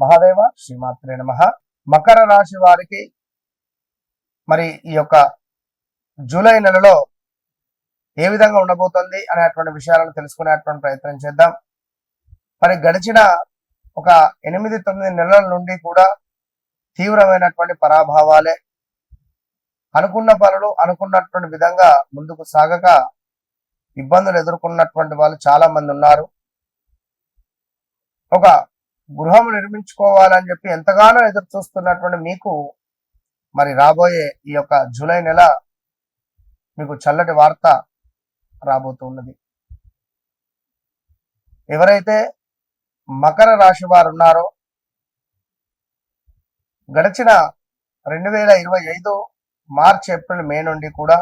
మహాదేవ శ్రీమాత్రే నమః. మకర రాశి వారికి మరి ఈ యొక్క జూలై నెలలో ఏ విధంగా ఉండబోతుంది అనేటువంటి విషయాలను తెలుసుకునేటువంటి ప్రయత్నం చేద్దాం. మరి గడిచిన ఒక 8-9 నెలల నుండి కూడా తీవ్రమైనటువంటి పరాభావాలే. అనుకున్న పనులు అనుకున్నటువంటి విధంగా ముందుకు సాగక ఇబ్బందులు ఎదుర్కొన్నటువంటి వాళ్ళు చాలా మంది ఉన్నారు. ఒక గృహం నిర్మించుకోవాలని చెప్పి ఎంతగానో ఎదురు చూస్తున్నటువంటి మీకు మరి రాబోయే ఈ యొక్క జూలై నెల మీకు చల్లటి వార్త రాబోతున్నది. ఎవరైతే మకర రాశి వారు ఉన్నారో గడిచిన 2025 మార్చ్, ఏప్రిల్, మే నుండి కూడా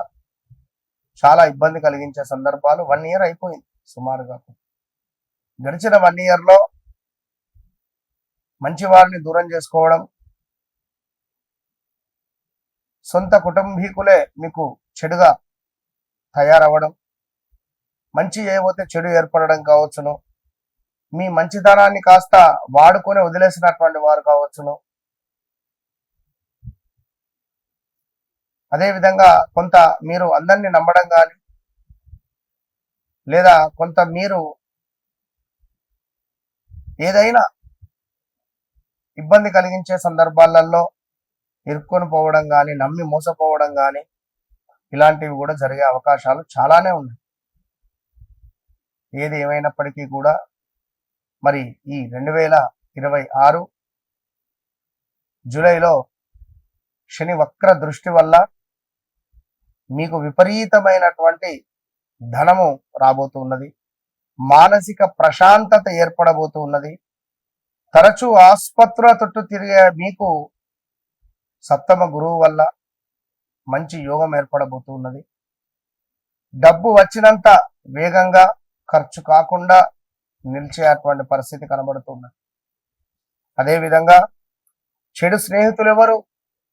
చాలా ఇబ్బంది కలిగించే సందర్భాలు 1 ఇయర్ అయిపోయింది సుమారుగా. గడిచిన 1 ఇయర్లో మంచి వారిని దూరం చేసుకోవడం, సొంత కుటుంబీకులే మీకు చెడుగా తయారవ్వడం, మంచి చేయబోతే చెడు ఏర్పడడం కావచ్చును, మీ మంచితనాన్ని కాస్త వాడుకొని వదిలేసినటువంటి వారు కావచ్చును, అదేవిధంగా కొంత మీరు అందరినీ నమ్మడం కానీ లేదా కొంత మీరు ఏదైనా ఇబ్బంది కలిగించే సందర్భాలలో ఇరుక్కొని పోవడం కానీ, నమ్మి మోసపోవడం కానీ ఇలాంటివి కూడా జరిగే అవకాశాలు చాలానే ఉన్నాయి. ఏది ఏమైనప్పటికీ కూడా మరి ఈ 2026 జూలైలో శని వక్ర దృష్టి వల్ల మీకు విపరీతమైనటువంటి ధనము రాబోతున్నది. మానసిక ప్రశాంతత ఏర్పడబోతున్నది. తరచూ ఆసుపత్రుల చుట్టూ తిరిగే మీకు సప్తమ గురువు వల్ల మంచి యోగం ఏర్పడబోతున్నది. డబ్బు వచ్చినంత వేగంగా ఖర్చు కాకుండా నిలిచేటువంటి పరిస్థితి కనబడుతున్నది. అదేవిధంగా చెడు స్నేహితులు ఎవరు,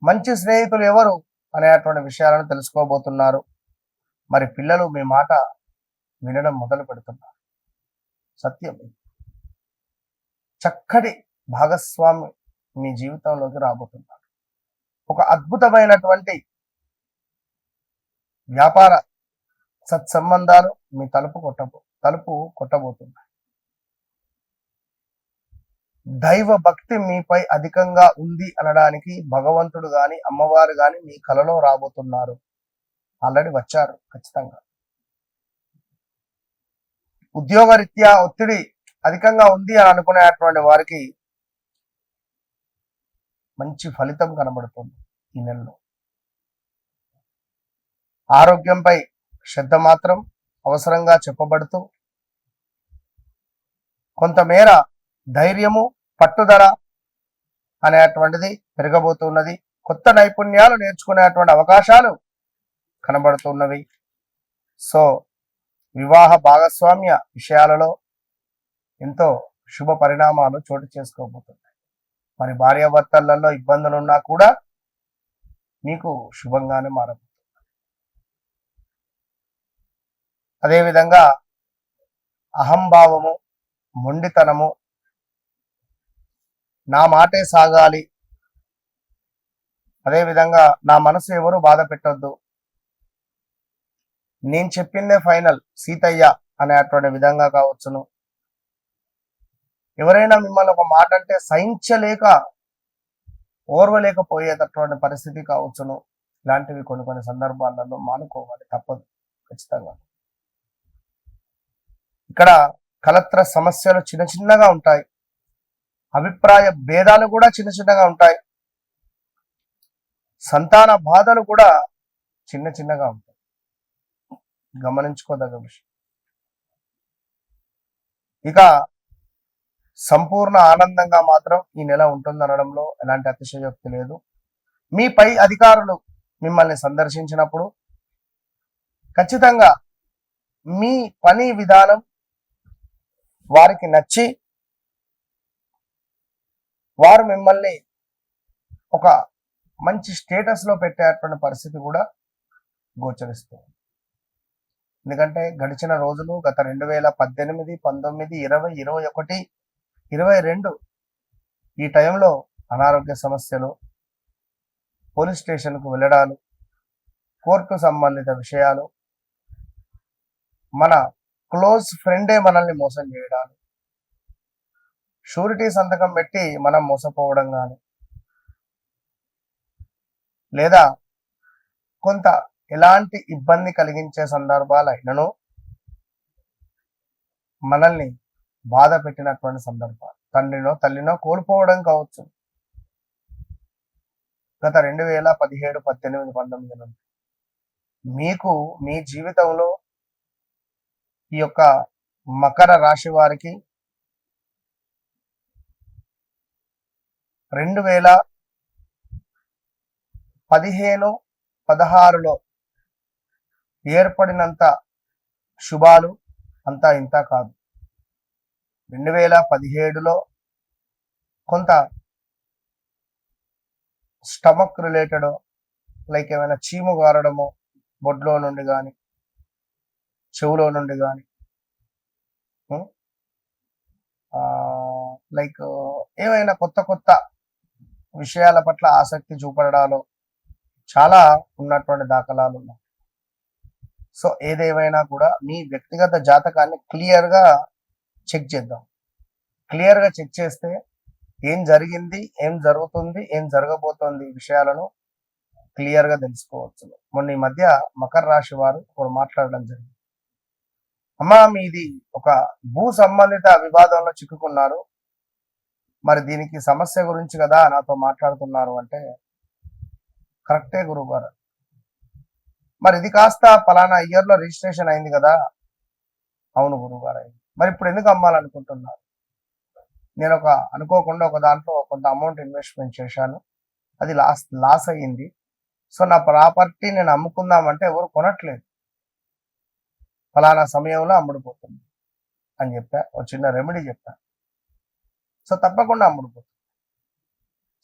మంచి స్నేహితులు ఎవరు అనేటువంటి విషయాలను తెలుసుకోబోతున్నారు. మరి పిల్లలు మీ మాట వినడం మొదలు పెడుతున్నారు. సత్యం, చక్కటి భాగస్వామి మీ జీవితంలోకి రాబోతున్నారు. ఒక అద్భుతమైనటువంటి వ్యాపార సత్సంబంధాలు మీ తలుపు కొట్టబోతున్నాయి. దైవ భక్తి మీపై అధికంగా ఉంది అనడానికి భగవంతుడు గాని అమ్మవారు గాని మీ కలలో రాబోతున్నారు. ఆల్రెడీ వచ్చారు ఖచ్చితంగా. ఉద్యోగరీత్యా ఒత్తిడి అధికంగా ఉంది అని అనుకునేటువంటి వారికి మంచి ఫలితం కనబడుతుంది ఈ నెలలో. ఆరోగ్యంపై శ్రద్ధ మాత్రం అవసరంగా చెప్పబడుతూ కొంతమేర ధైర్యము, పట్టుదల అనేటువంటిది పెరగబోతున్నది. కొత్త నైపుణ్యాలు నేర్చుకునేటువంటి అవకాశాలు కనబడుతున్నవి. సో వివాహ భాగస్వామ్య విషయాలలో ఎంతో శుభ పరిణామాలు చోటు చేసుకోబోతున్నాయి. మరి భార్యాభర్తలలో ఇబ్బందులున్నా కూడా మీకు శుభంగానే మారబోతుంది. అదేవిధంగా అహంభావము, మొండితనము, నా మాటే సాగాలి, అదేవిధంగా నా మనసు ఎవరు బాధ పెట్టొద్దు, నేను చెప్పిందే ఫైనల్ సీతయ్య అనేటువంటి విధంగా కావచ్చును. ఎవరైనా మిమ్మల్ని ఒక మాట అంటే సహించలేక ఓర్వలేకపోయేటటువంటి పరిస్థితి కావచ్చును. ఇలాంటివి కొన్ని సందర్భాలలో మానుకోవాలి, తప్పదు ఖచ్చితంగా. ఇక్కడ కలత్ర సమస్యలు చిన్నగా ఉంటాయి. అభిప్రాయ భేదాలు కూడా చిన్నగా ఉంటాయి. సంతాన బాధలు కూడా చిన్నగా ఉంటాయి. గమనించుకోదగ్గ విషయం. ఇక సంపూర్ణ ఆనందంగా మాత్రం ఈ నెల ఉంటుందనడంలో ఎలాంటి అతిశయోక్తి లేదు. మీ పై అధికారులు మిమ్మల్ని సందర్శించినప్పుడు ఖచ్చితంగా మీ పని విధానం వారికి నచ్చి వారు మిమ్మల్ని ఒక మంచి స్టేటస్ లో పెట్టేటువంటి పరిస్థితి కూడా గోచరిస్తుంది. ఎందుకంటే గడిచిన రోజులు గత 2018, 19, 20, 21, 22 ఈ టైంలో అనారోగ్య సమస్యలు, పోలీస్ స్టేషన్కు వెళ్ళడాలు, కోర్టు సంబంధిత విషయాలు, మన క్లోజ్ ఫ్రెండే మనల్ని మోసం చేయడాలు, షూరిటీ సంతకం పెట్టి మనం మోసపోవడం కానీ, లేదా కొంత ఎలాంటి ఇబ్బంది కలిగించే సందర్భాలైనను మనల్ని బాధ పెట్టినటువంటి సందర్భాలు, తండ్రినో తల్లినో కోల్పోవడం కావచ్చు. గత 2017, 18, 19 నుండి మీకు మీ జీవితంలో ఈ యొక్క మకర రాశి వారికి 2015, 16లో ఏర్పడినంత శుభాలు అంతా ఇంత కాదు. 2017లో కొంత స్టమక్ రిలేటెడ్, లైక్ ఏమైనా చీము గారడమో బొడ్లో నుండి కానీ చెవులో నుండి కానీ, లైక్ ఏమైనా కొత్త కొత్త విషయాల పట్ల ఆసక్తి చూపడాలో చాలా ఉన్నటువంటి దాఖలాలు ఉన్నాయి. సో ఏదేమైనా కూడా మీ వ్యక్తిగత జాతకాన్ని క్లియర్గా చెక్ చేద్దాం. క్లియర్గా చెక్ చేస్తే ఏం జరిగింది, ఏం జరుగుతుంది, ఏం జరగబోతోంది ఈ విషయాలను క్లియర్గా తెలుసుకోవచ్చు. మొన్న ఈ మధ్య మకర రాశి వారు ఒకరు మాట్లాడడం జరిగింది. అమ్మా, మీది ఒక భూ సంబంధిత వివాదంలో చిక్కుకున్నారు, మరి దీనికి సమస్య గురించి కదా నాతో మాట్లాడుతున్నారు అంటే, కరెక్టే గురువు గారు, మరి ఇది కాస్త పలానా ఇయర్లో రిజిస్ట్రేషన్ అయింది కదా. అవును గురువు గారు అయింది. మరి ఇప్పుడు ఎందుకు అమ్మాలనుకుంటున్నారు? నేను అనుకోకుండా ఒక దాంట్లో కొంత అమౌంట్ ఇన్వెస్ట్మెంట్ చేశాను, అది లాస్ అయ్యింది. సో నా ప్రాపర్టీ నేను అమ్ముకుందామంటే ఎవరు కొనట్లేదు, ఫలానా సమయంలో అమ్ముడుపోతుంది అని చెప్పా. ఒక చిన్న రెమెడీ చెప్పా. సో తప్పకుండా అమ్ముడుపోతుంది.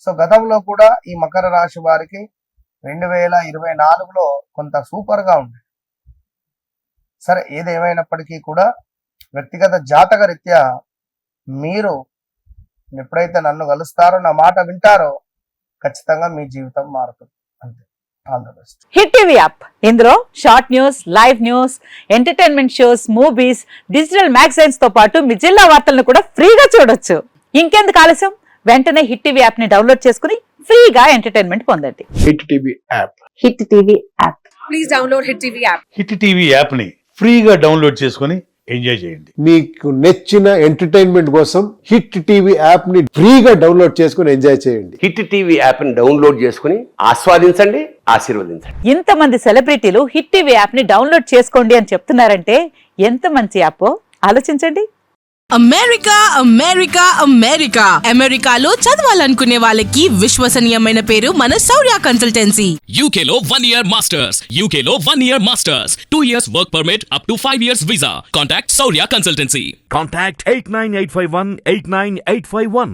సో గతంలో కూడా ఈ మకర రాశి వారికి 2024లో కొంత సూపర్గా ఉంది. సరే, ఏదేమైనప్పటికీ కూడా వ్యక్తిగత జాతక రీత్యా మీరు ఎప్పుడైతే నన్ను కలుస్తారో, నా మాట వింటారో, ఖచ్చితంగా మీ జీవితం మారుతుంది. అంతే. All the best. Hit TV app, ఇందులో short news, live news, entertainment shows, movies, digital magazines తో పాటు మీ జిల్లా వార్తలను కూడా ఫ్రీగా చూడొచ్చు. ఇంకెందుకు ఆలస్యం, వెంటనే హిట్ టీవీ యాప్ ని డౌన్లోడ్ చేసుకుని ఫ్రీగా ఎంటర్టైన్మెంట్ పొందండి. Hit TV app. Hit TV app. Please download hit TV app. Hit TV app ని ఫ్రీగా డౌన్లోడ్ చేసుకుని ఎంజాయ్ చేయండి. మీకు నచ్చిన ఎంటర్టైన్మెంట్ కోసం హిట్ టీవీ యాప్ ని ఫ్రీగా డౌన్లోడ్ చేసుకుని ఎంజాయ్ చేయండి. హిట్ టీవీ యాప్ ని డౌన్లోడ్ చేసుకుని ఆస్వాదించండి, ఆశీర్వదించండి. ఇంతమంది సెలబ్రిటీలు హిట్ టీవీ యాప్ ని డౌన్లోడ్ చేసుకోండి అని చెప్తున్నారంటే ఎంత మంచి యాప్ ఆలోచించండి. అమెరికా అమెరికా అమెరికా అమెరికాలో చదవాలనుకునే వాళ్ళకి విశ్వసనీయమైన పేరు మన శౌర్య కన్సల్టెన్సీ. UK లో 1 year masters. UK లో 1 year masters. 2 years work permit up to 5 years visa. Contact Saurya Consultancy. Contact 89851 89851.